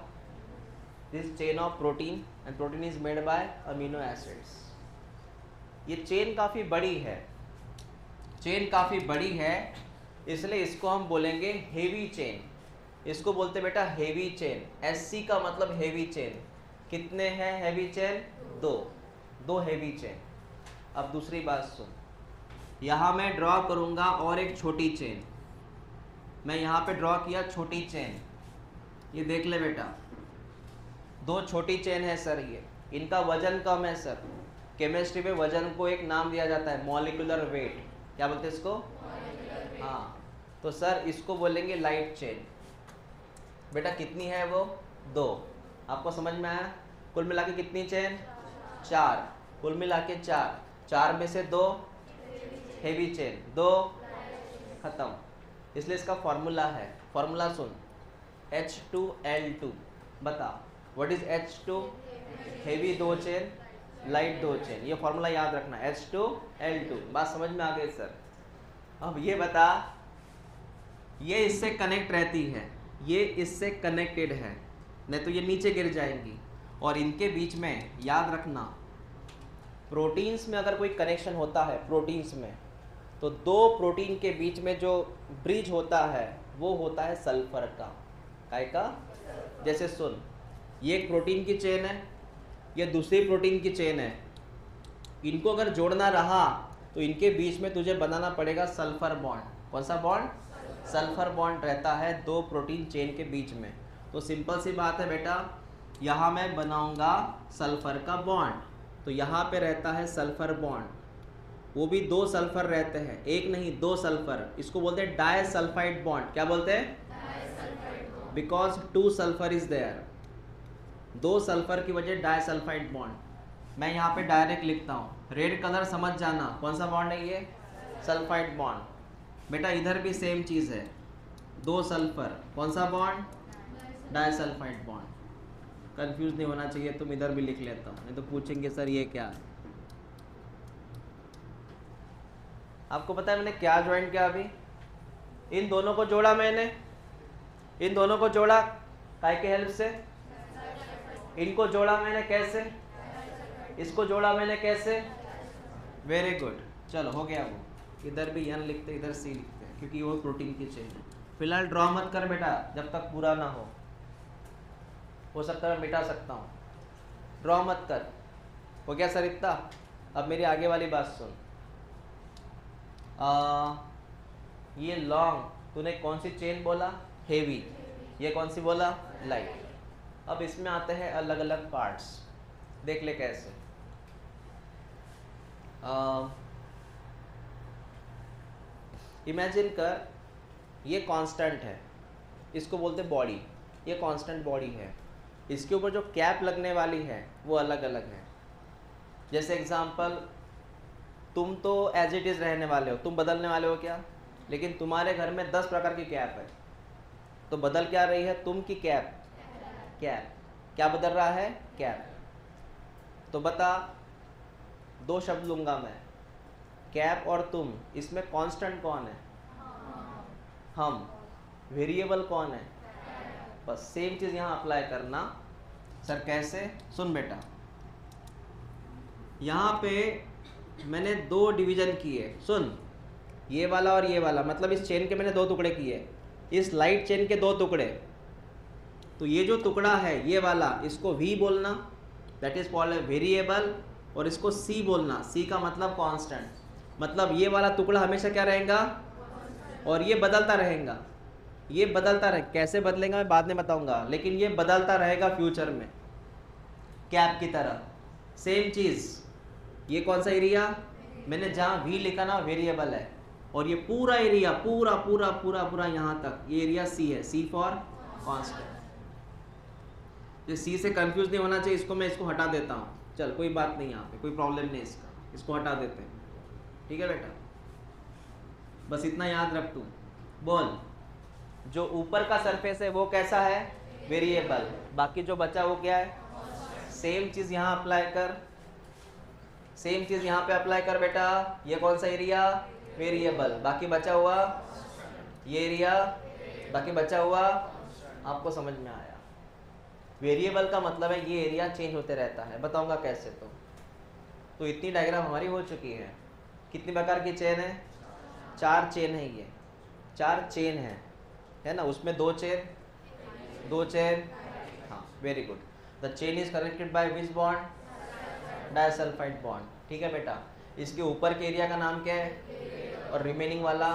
A: This chain of protein and protein is made by amino acids. ये चेन काफ़ी बड़ी है, चेन काफ़ी बड़ी है, इसलिए इसको हम बोलेंगे हेवी चेन। इसको बोलते बेटा हेवी चेन। एससी का मतलब हेवी चेन। कितने हैं हेवी चेन? 2 heavy chain. अब दूसरी बात सुन, यहाँ मैं ड्रॉ करूँगा और एक छोटी चेन। मैं यहाँ पे ड्रॉ किया छोटी चेन, ये देख ले बेटा, 2 छोटी चेन है सर, ये इनका वजन कम है सर। केमिस्ट्री में वजन को एक नाम दिया जाता है, मॉलिक्यूलर वेट। क्या बोलते हैं इसको? हाँ, तो सर इसको बोलेंगे लाइट चेन। बेटा कितनी है वो? 2। आपको समझ में आया? कुल मिला के कितनी चेन? 4। कुल मिला के 4, 4 में से 2 हेवी चेन, 2 खत्म। इसलिए इसका फॉर्मूला है, फॉर्मूला सुन, H2L2। बता what is H2? Heavy 2 chain, light 2 chain. ये फॉर्मूला याद रखना, H2L2। बात समझ में आ गई सर? अब ये बता, ये इससे कनेक्ट रहती है, ये इससे कनेक्टेड है, नहीं तो ये नीचे गिर जाएंगी। और इनके बीच में याद रखना, प्रोटीन्स में अगर कोई कनेक्शन होता है, प्रोटीन्स में, तो 2 प्रोटीन के बीच में जो ब्रिज होता है वो होता है सल्फर का। काय का? जैसे सुन, ये एक प्रोटीन की चेन है, ये दूसरी प्रोटीन की चेन है। इनको अगर जोड़ना रहा तो इनके बीच में तुझे बनाना पड़ेगा सल्फर बॉन्ड। कौन सा बॉन्ड? सल्फर बॉन्ड रहता है 2 प्रोटीन चेन के बीच में। तो सिंपल सी बात है बेटा, यहाँ मैं बनाऊंगा सल्फर का बॉन्ड, तो यहाँ पे रहता है सल्फर बॉन्ड, वो भी 2 सल्फर रहते हैं, एक नहीं 2 सल्फर। इसको बोलते हैं डाइसल्फाइड बॉन्ड। क्या बोलते हैं? Because 2 sulphur is there, 2 sulphur की वजह डाइसल्फाइड बॉन्ड। मैं यहाँ पे डायरेक्ट लिखता हूँ, रेड कलर समझ जाना, कौन सा बॉन्ड है ये? Sulphide bond. बेटा इधर भी सेम चीज़ है, 2 सल्फर, कौन सा बॉन्ड? Disulphide bond. कंफ्यूज नहीं होना चाहिए, तुम इधर भी लिख लेता हूँ, नहीं तो पूछेंगे सर ये क्या है। आपको पता है मैंने क्या ज्वाइन किया अभी? इन दोनों को जोड़ा मैंने, इन दोनों को जोड़ा काय के हेल्प से? इनको जोड़ा मैंने कैसे, इसको जोड़ा मैंने कैसे, वेरी गुड। चलो हो गया वो, इधर भी एन लिखते इधर सी लिखते हैं क्योंकि वो प्रोटीन की चेन है। फिलहाल ड्रॉ मत कर बेटा जब तक पूरा ना हो सकता है मिटा सकता हूँ, ड्रॉ मत कर। हो गया सर इतना। अब मेरी आगे वाली बात सुन। ये लॉन्ग, तूने कौन सी चेन बोला, हेवी, ये कौन सी बोला, लाइट। अब इसमें आते हैं अलग अलग पार्ट्स, देख ले कैसे। इमेजिन कर ये कांस्टेंट है, इसको बोलते बॉडी, ये कांस्टेंट बॉडी है, इसके ऊपर जो कैप लगने वाली है वो अलग अलग है। जैसे एग्जांपल, तुम तो एज इट इज़ रहने वाले हो, तुम बदलने वाले हो क्या, लेकिन तुम्हारे घर में 10 प्रकार की कैप है, तो बदल क्या रही है, तुम की कैप, कैप क्या बदल रहा है, कैप। तो बता, दो शब्द लूंगा मैं, कैप और तुम, इसमें कांस्टेंट कौन है, हम, वेरिएबल कौन है, बस सेम चीज़ यहाँ अप्लाई करना। सर कैसे, सुन बेटा, यहाँ पे मैंने 2 डिवीजन किए, सुन, ये वाला और ये वाला, मतलब इस चेन के मैंने 2 टुकड़े किए, इस लाइट चेन के 2 टुकड़े। तो ये जो टुकड़ा है ये वाला, इसको V बोलना, दैट इज कॉल्ड वेरिएबल, और इसको C बोलना, C का मतलब कांस्टेंट। मतलब ये वाला टुकड़ा हमेशा क्या रहेगा, और ये बदलता रहेगा, ये बदलता रहे, कैसे बदलेगा मैं बाद में बताऊंगा, लेकिन ये बदलता रहेगा फ्यूचर में कैप की तरह। सेम चीज़, ये कौन सा एरिया, मैंने जहाँ V लिखा ना वेरिएबल है, और ये पूरा एरिया पूरा पूरा पूरा पूरा यहाँ तक ये एरिया C है, C फॉर कांस्टेंट। ये C से कंफ्यूज नहीं होना चाहिए, इसको मैं इसको हटा देता हूँ, चल कोई बात नहीं, यहाँ पे कोई प्रॉब्लम नहीं इसका, इसको हटा देते हैं, ठीक है बेटा। बस इतना याद रख तू। बोल, जो ऊपर का सरफेस है वो कैसा है, वेरिएबल, बाकी जो बचा वो क्या है, सेम चीज़ यहाँ अप्लाई कर, सेम चीज़ यहाँ पे अप्लाई कर बेटा। ये कौन सा एरिया, वेरिएबल, बाकी बचा हुआ ये एरिया, बाकी बचा हुआ, आपको समझ में आया। वेरिएबल का मतलब है ये एरिया चेंज होते रहता है, बताऊंगा कैसे। तो इतनी डायग्राम हमारी हो चुकी है। कितनी प्रकार की चेन है, 4 चेन है, ये 4 चेन है ना, उसमें 2 चेन, हाँ very good. The chain is connected by which bond, disulphide bond, ठीक है बेटा। इसके ऊपर के एरिया का नाम क्या है, और रिमेनिंग वाला,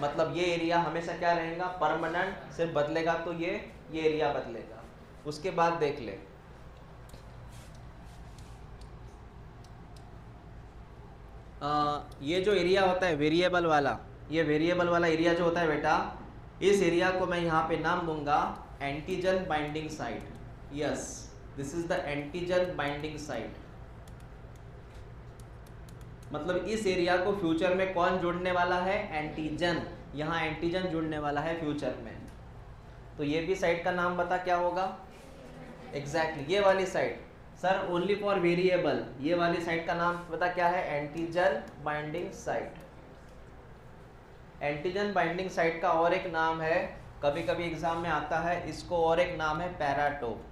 A: मतलब ये एरिया हमेशा क्या रहेगा, परमानेंट, सिर्फ बदलेगा तो ये एरिया बदलेगा। उसके बाद देख ले, ये जो एरिया होता है वेरिएबल वाला, ये वेरिएबल वाला एरिया जो होता है बेटा, इस एरिया को मैं यहाँ पे नाम दूंगा antigen binding site. Yes, this is the antigen binding site. मतलब इस एरिया को फ्यूचर में कौन जुड़ने वाला है, एंटीजन, यहाँ एंटीजन जुड़ने वाला है फ्यूचर में। तो ये भी साइट का नाम बता क्या होगा, एग्जैक्टली ये वाली site. Sir only for variable, ये वाली साइट का नाम पता क्या है, antigen binding site. Antigen binding site का और एक नाम है, कभी कभी एग्जाम में आता है, इसको और एक नाम है पैराटोप।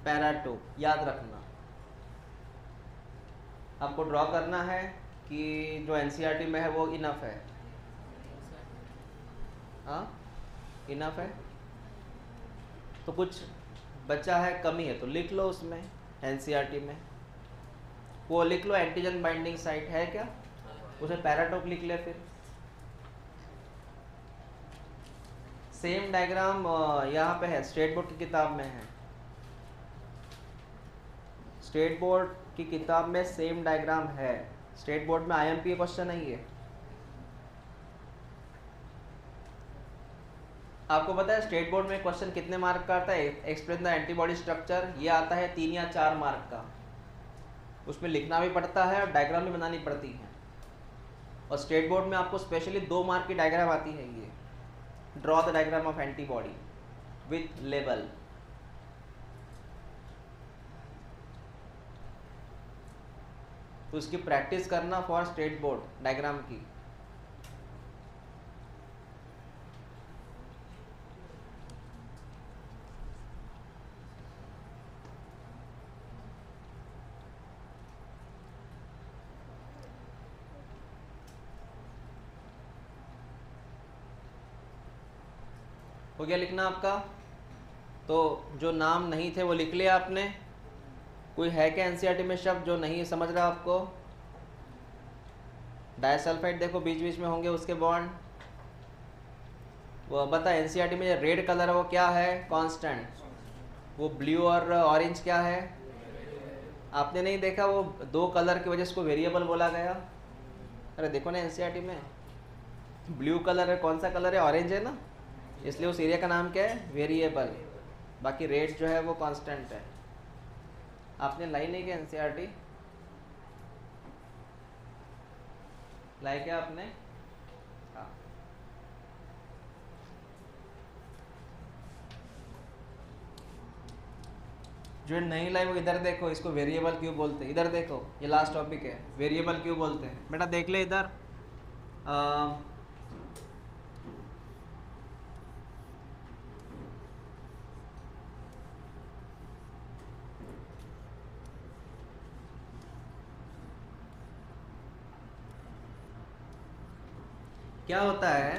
A: पैराटोप याद रखना। आपको ड्रॉ करना है कि जो एनसीईआरटी में है वो इनफ है, हाँ इनफ है। तो कुछ बचा है, कमी है, तो लिख लो उसमें एनसीईआरटी में, वो लिख लो एंटीजन बाइंडिंग साइट है क्या, उसे पैराटोप लिख ले। फिर सेम डायग्राम यहाँ पे है, स्टेट बोर्ड की किताब में है, स्टेट बोर्ड की किताब में सेम डायग्राम है। स्टेट बोर्ड में आईएमपी क्वेश्चन है ये। आपको पता है स्टेट बोर्ड में क्वेश्चन कितने मार्क का आता है, एक्सप्लेन द एंटीबॉडी स्ट्रक्चर, ये आता है 3 या 4 मार्क का। उसमें लिखना भी पड़ता है और डायग्राम भी बनानी पड़ती है। और स्टेट बोर्ड में आपको स्पेशली 2 मार्क की डायग्राम आती है, ये draw the diagram of antibody with label. तो उसकी प्रैक्टिस करना फॉर स्टेट बोर्ड डायग्राम की। हो गया लिखना आपका? तो जो नाम नहीं थे वो लिख लिया आपने। कोई है क्या एनसीईआरटी में शब्द जो नहीं समझ रहा आपको? डाइसल्फाइड देखो बीच बीच में होंगे उसके बॉन्ड। वो बता, एनसीईआरटी में जो रेड कलर है वो क्या है? कांस्टेंट। वो ब्लू और ऑरेंज क्या है? आपने नहीं देखा वो दो कलर की वजह से उसको वेरिएबल बोला गया? अरे देखो ना एनसीईआरटी में ब्लू कलर है, कौन सा कलर है? ऑरेंज है ना, इसलिए उस एरिया का नाम क्या है? वेरिएबल। बाकी रेड जो है वो कांस्टेंट है। आपने लाई नहीं क्या एनसीईआरटी? लाई क्या आपने? हाँ। जो नहीं लाई वो इधर देखो, इसको वेरिएबल क्यों बोलते हैं? इधर देखो, ये लास्ट टॉपिक है, वेरिएबल क्यों बोलते हैं बेटा? देख ले इधर। क्या होता है,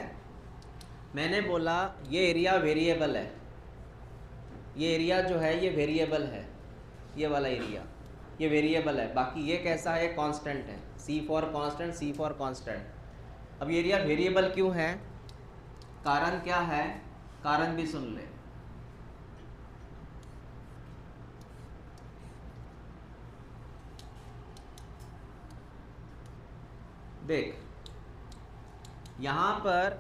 A: मैंने बोला ये एरिया वेरिएबल है, ये एरिया जो है ये वेरिएबल है, ये वाला एरिया ये वेरिएबल है, बाकी ये कैसा है? कांस्टेंट है। C for constant, C for constant. अब ये एरिया वेरिएबल क्यों है? कारण क्या है? कारण भी सुन ले। देख यहाँ पर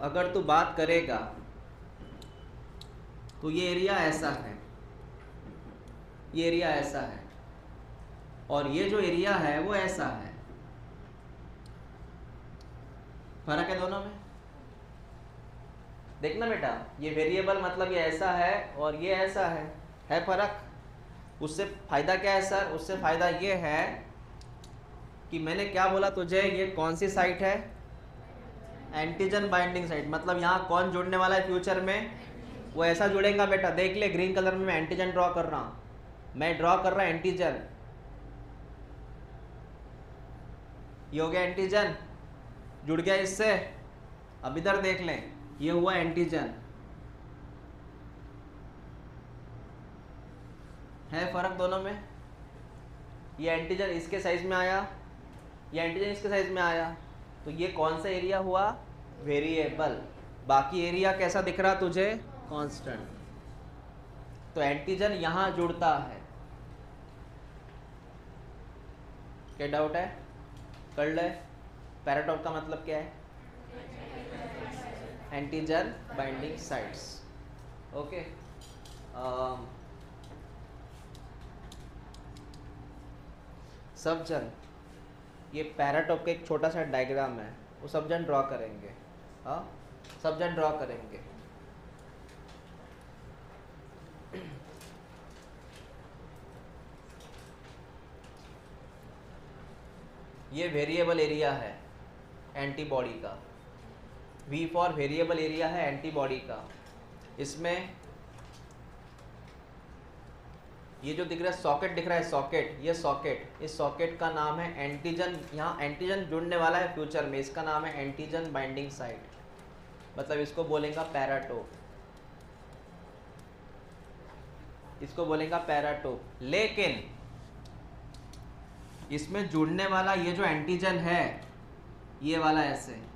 A: अगर तू बात करेगा तो ये एरिया ऐसा है, ये एरिया ऐसा है, और ये जो एरिया है वो ऐसा है। फर्क है दोनों में? देखना बेटा, ये वेरिएबल मतलब ये ऐसा है और ये ऐसा है फर्क। उससे फायदा क्या है सर? उससे फायदा ये है कि मैंने क्या बोला तुझे, ये कौन सी साइट है? Antigen binding site. मतलब यहाँ कौन जुड़ने वाला है फ्यूचर में? वो ऐसा जुड़ेगा बेटा। देख ले ग्रीन कलर में मैं एंटीजन ड्रॉ कर रहा हूँ, मैं ड्रॉ कर रहा एंटीजन। ये हो गया एंटीजन, जुड़ गया इससे। अब इधर देख लें, ये हुआ एंटीजन। है फर्क दोनों में? ये एंटीजन इसके साइज में आया, ये एंटीजन इसके साइज में आया, तो ये कौन सा एरिया हुआ? वेरिएबल। बाकी एरिया कैसा दिख रहा तुझे? कांस्टेंट। तो एंटीजन यहां जुड़ता है। क्या डाउट है? कर ले। पैराटॉप का मतलब क्या है? Antigen binding sites. ओके। सब जन ये पैराटॉप का एक छोटा सा डायग्राम है, वो सब जन ड्रॉ करेंगे। हाँ, सब जन ड्रॉ करेंगे। ये वेरिएबल एरिया है एंटीबॉडी का। V फॉर वेरिएबल एरिया है एंटीबॉडी का। इसमें ये जो दिख रहा है सॉकेट दिख रहा है, सॉकेट, ये सॉकेट, इस सॉकेट का नाम है एंटीजन। यहाँ एंटीजन जुड़ने वाला है फ्यूचर में, इसका नाम है एंटीजन बाइंडिंग साइट। मतलब इसको बोलेगा पैराटोप, इसको बोलेगा पैराटोप। लेकिन इसमें जुड़ने वाला ये जो एंटीजन है, ये वाला ऐसे,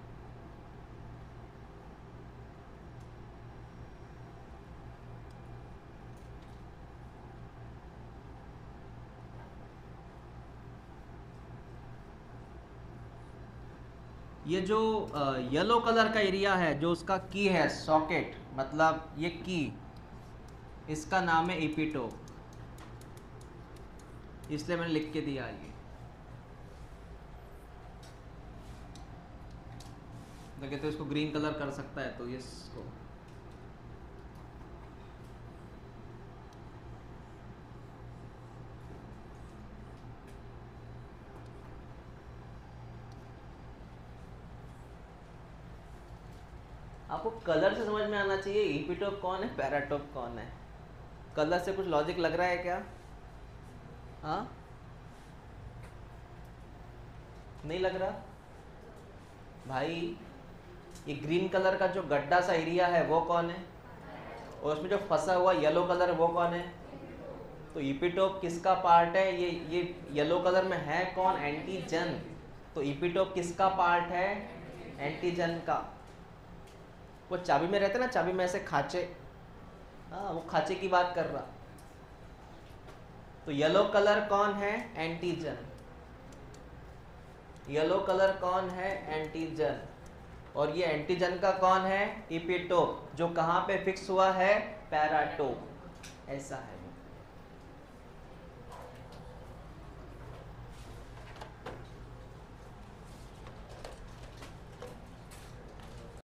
A: ये जो येलो कलर का एरिया है जो उसका की है, सॉकेट, मतलब ये की, इसका नाम है एपिटोप। इसलिए मैंने लिख के दिया ये। कहते तो इसको ग्रीन कलर कर सकता है, तो इसको आपको कलर से समझ में आना चाहिए एपिटोप कौन है, पैराटोप कौन है। कलर से कुछ लॉजिक लग रहा है क्या? हाँ, नहीं लग रहा भाई? ये ग्रीन कलर का जो गड्ढा सा एरिया है वो कौन है, और उसमें जो फंसा हुआ येलो कलर वो कौन है। तो इपिटोप किसका पार्ट है, ये येलो कलर में है कौन, एंटीजन। तो इपिटोप किसका पार्ट है, एंटीजन का। वो चाबी में रहते ना, चाबी में ऐसे खांचे, हाँ वो खांचे की बात कर रहा। तो येलो कलर कौन है, एंटीजन। येलो कलर कौन है, एंटीजन। और ये एंटीजन का कौन है, इपिटोप, जो कहाँ पे फिक्स हुआ है, पैराटोप। ऐसा है।